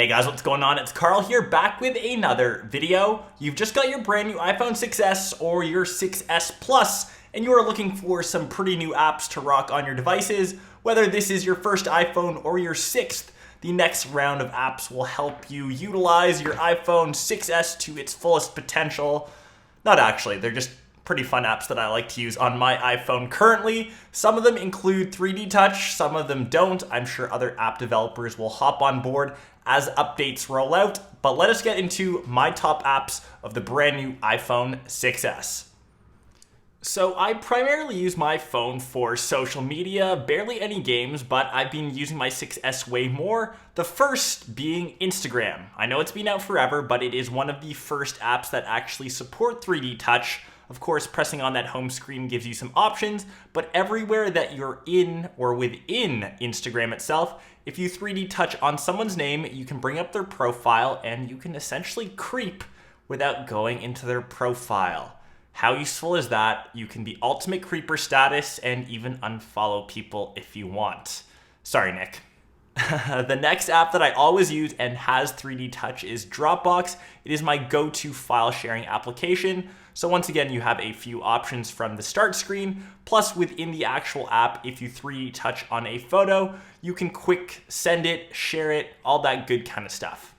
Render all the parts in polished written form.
Hey guys, what's going on? It's Carl here, back with another video. You've just got your brand new iPhone 6S or your 6S Plus, and you are looking for some pretty new apps to rock on your devices. Whether this is your first iPhone or your sixth, the next round of apps will help you utilize your iPhone 6S to its fullest potential. Not actually, they're just pretty fun apps that I like to use on my iPhone currently. Some of them include 3D Touch, some of them don't. I'm sure other app developers will hop on board as updates roll out, but let us get into my top apps of the brand new iPhone 6S. So I primarily use my phone for social media, barely any games, but I've been using my 6S way more. The first being Instagram. I know it's been out forever, but it is one of the first apps that actually support 3D Touch. Of course, pressing on that home screen gives you some options, but everywhere that you're in or within Instagram itself, if you 3D touch on someone's name, you can bring up their profile and you can essentially creep without going into their profile. How useful is that? You can be ultimate creeper status and even unfollow people if you want. Sorry, Nick. The next app that I always use and has 3D touch is Dropbox. It is my go-to file sharing application. So once again, you have a few options from the start screen, plus within the actual app, if you 3D touch on a photo, you can quick send it, share it, all that good kind of stuff.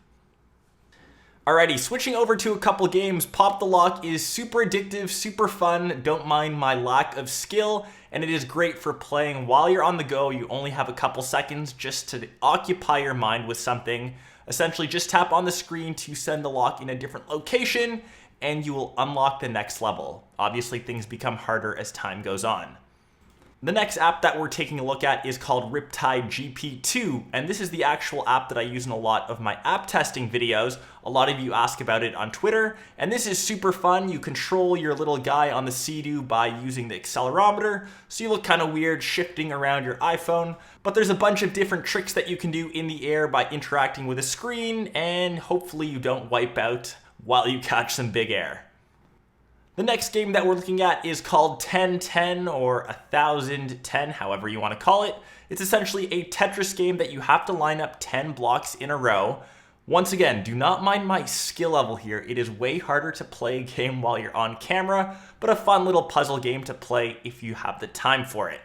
Alrighty, switching over to a couple games. Pop the Lock is super addictive, super fun, don't mind my lack of skill, and it is great for playing while you're on the go. You only have a couple seconds just to occupy your mind with something. Essentially, just tap on the screen to send the lock in a different location, and you will unlock the next level. Obviously, things become harder as time goes on. The next app that we're taking a look at is called Riptide GP2, and this is the actual app that I use in a lot of my app testing videos. A lot of you ask about it on Twitter, and this is super fun. You control your little guy on the Sea-Doo by using the accelerometer, so you look kind of weird shifting around your iPhone, but there's a bunch of different tricks that you can do in the air by interacting with a screen, and hopefully you don't wipe out while you catch some big air. The next game that we're looking at is called 1010 or 1010, however you want to call it. It's essentially a Tetris game that you have to line up 10 blocks in a row. Once again, do not mind my skill level here. It is way harder to play a game while you're on camera, but a fun little puzzle game to play if you have the time for it.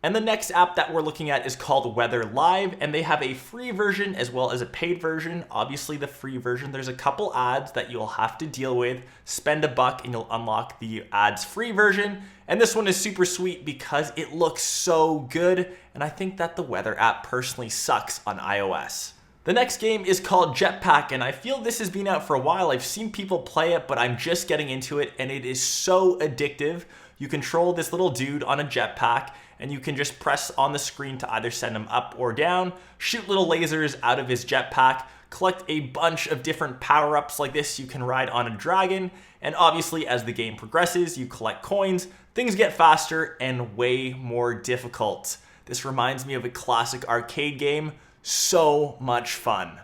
And the next app that we're looking at is called Weather Live, and they have a free version as well as a paid version. Obviously, the free version, there's a couple ads that you'll have to deal with. Spend $1 and you'll unlock the ads-free version. And this one is super sweet because it looks so good, and I think that the weather app personally sucks on iOS. The next game is called Jetpack, and I feel this has been out for a while. I've seen people play it, but I'm just getting into it, and it is so addictive. You control this little dude on a jetpack, and you can just press on the screen to either send him up or down, shoot little lasers out of his jetpack, collect a bunch of different power-ups like this. You can ride on a dragon, and obviously as the game progresses, you collect coins, things get faster and way more difficult. This reminds me of a classic arcade game. So much fun.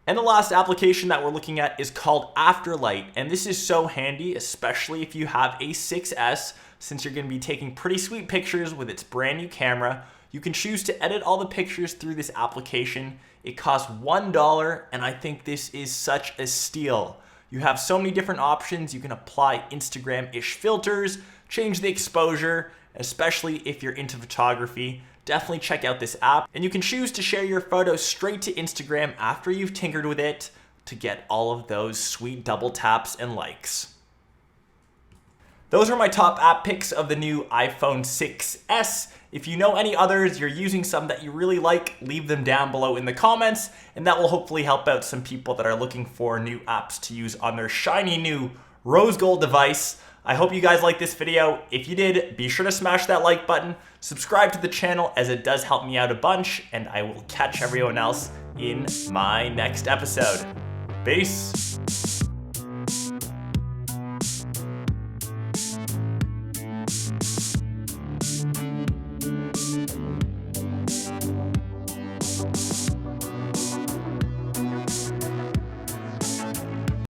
And the last application that we're looking at is called Afterlight, and this is so handy, especially if you have a 6S, since you're going to be taking pretty sweet pictures with its brand new camera. You can choose to edit all the pictures through this application. It costs $1, and I think this is such a steal. You have so many different options. You can apply Instagram-ish filters, change the exposure, especially if you're into photography. Definitely check out this app, and you can choose to share your photos straight to Instagram after you've tinkered with it to get all of those sweet double taps and likes. Those are my top app picks of the new iPhone 6S. If you know any others, you're using some that you really like, leave them down below in the comments, and that will hopefully help out some people that are looking for new apps to use on their shiny new rose gold device. I hope you guys liked this video. If you did, be sure to smash that like button, subscribe to the channel as it does help me out a bunch, and I will catch everyone else in my next episode. Peace.